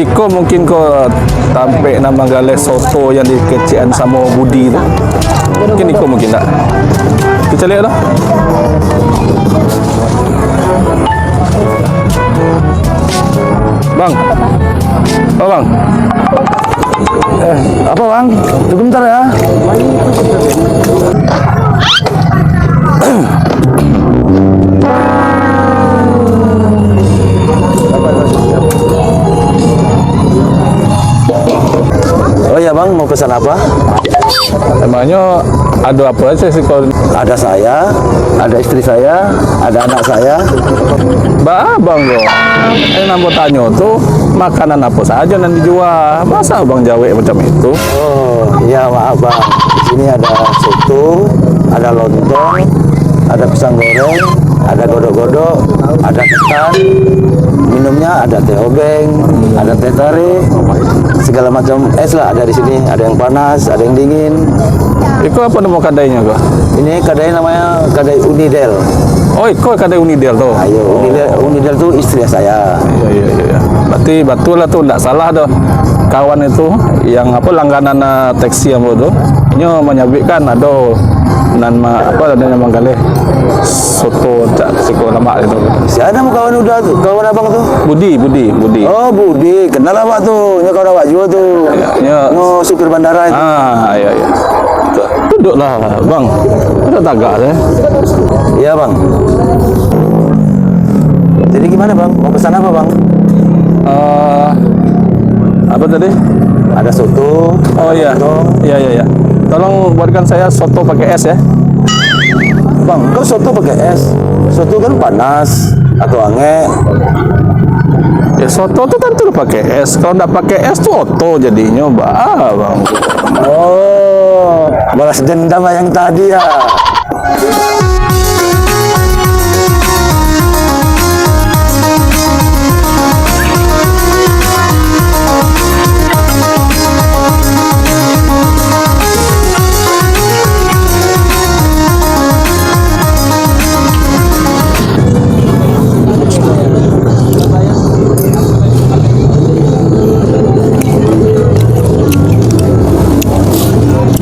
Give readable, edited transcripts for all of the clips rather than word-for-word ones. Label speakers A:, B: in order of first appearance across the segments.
A: Iko mungkin kau tampik nama gale soto yang dikecian sama Budi tu. Mungkin Iko mungkin tak. Kita lihat lah. Bang. Oh bang.
B: Apa bang? Tunggu bentar ya. Oh ya bang, mau pesan apa?
A: Emangnya ada apa aja sih kau?
B: Ada saya, ada istri saya, ada anak saya.
A: Bah bang lo. Nambah tanya tuh makanan apa saja yang dijual. Masa bang Jawa macam itu?
B: Oh iya maaf bang. Di sini ada soto, ada lontong, ada pisang goreng, ada godok-godok, ada ketan. Minumnya ada teh obeng, ada teh tarik, segala macam es lah ada di sini. Ada yang panas, ada yang dingin.
A: Iko apa nama kadainya kau?
B: Ini kadai namanya kadai Unidel.
A: Oh, Iko kadai Unidel tuh.
B: Ayo, Unidel tuh istri saya.
A: Iya. Berarti betul lah tuh, tidak salah tuh. Kawan itu yang apa langganan taksi yang bodoh, nyo menyabitkan ada apa ada nama gale soto cak siko lama itu.
B: Siapa nama kawan udah tuh? Kawan abang tuh?
A: Budi.
B: Oh Budi, kenal apa tuh? Nya kawan awak juga tuh.
A: Ya.
B: No supir bandara itu.
A: Iya. Duduklah bang, ada tagak deh.
B: Iya bang. Jadi gimana bang? Mau pesan apa bang?
A: Apa tadi?
B: Ada soto.
A: Oh iya. Iya. Tolong buatkan saya soto pakai es ya.
B: Bang, kau soto pakai es. Soto kan panas atau anget.
A: Ya soto tuh tentu pakai es. Kalau nggak pakai es tuh oto jadinya, bang.
B: Oh, balas dendam yang tadi ya.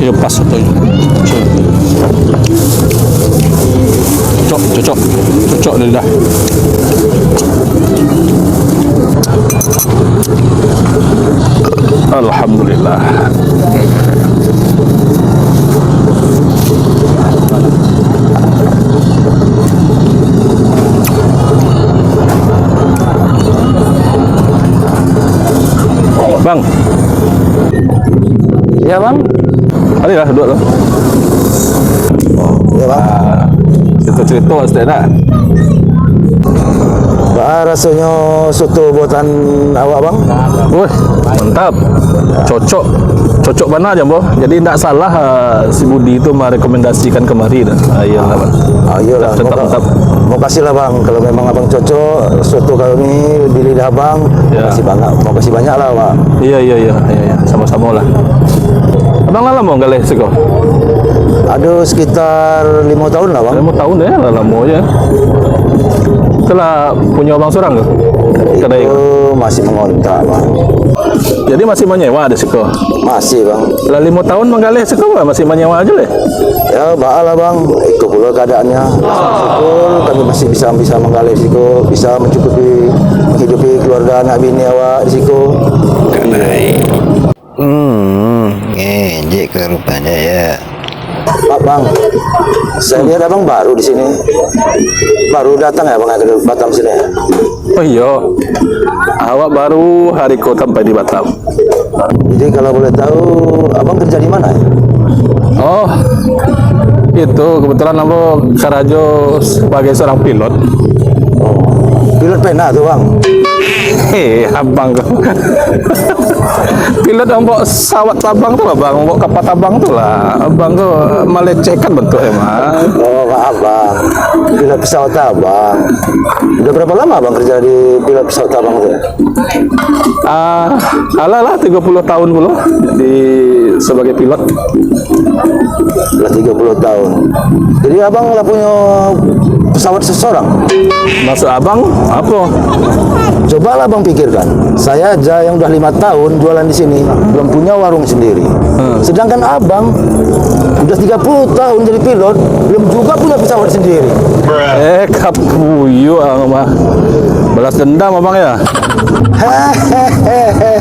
A: Ya pas sotonya. Cocok dia dah. Alhamdulillah. Bang.
B: Ya bang.
A: Ada lah duduk tu.
B: Ya bang.
A: Cerita Ustaz nak.
B: Rasanya soto buatan awak bang?
A: Wih, mantap. Cocok mana aja, Boh. Jadi tidak salah si Budi itu merekomendasikan kemari dah. Iyalah, Bang.
B: Ayolah,
A: Tetap.
B: mau kasih lah bang. Kalau memang abang cocok soto kami di lidah abang,
A: Ya.
B: mau kasih banyak lah pak.
A: Iya. Sama-sama lah. Abang lah mau galih seko.
B: Aduh sekitar 5 tahun lah bang.
A: 5 tahun ya, lama ya. Itulah punya abang seorang ke? Kedai ke?
B: Masih mengontrak bang.
A: Jadi masih menyewa ada seko.
B: Masih bang.
A: Lah 5 tahun menggalih seko masih menyewa aja leh.
B: Ya baal lah bang. Itu pula keadaannya. Syukur kami masih bisa menggalih siko, bisa menghidupi keluarga anak bini awak di siko.
C: Ngejek ke rupanya ya.
B: Pak bang, saya lihat abang baru di sini. Baru datang ya bang ke Batam sini ya?
A: Oh iya. Awak baru hari kau sampai di Batam.
B: Jadi kalau boleh tahu abang kerja di mana ya?
A: Oh, itu kebetulan aku Karajo sebagai seorang pilot.
B: Pilot pena tuh bang.
A: Abang kau. Pilot yang bawa pesawat tabang tuh lah bang, bawa kapal tabang tuh lah. Abang kau melecehkan bentuk emang.
B: Oh maaf bang, pilot pesawat abang. Udah berapa lama abang kerja di pilot pesawat abang tuh?
A: Alah 30 tahun dulu di sebagai pilot.
B: Udah 30 tahun. Jadi abang lah punya pesawat seseorang.
A: Maksud abang apa?
B: Cobalah bang pikirkan, saya aja yang udah 5 tahun jualan di sini, belum punya warung sendiri. Sedangkan abang udah 30 tahun jadi pilot, belum juga punya pesawat sendiri.
A: Kapuyu mah. Balas dendam abang ya.
B: Hehehe.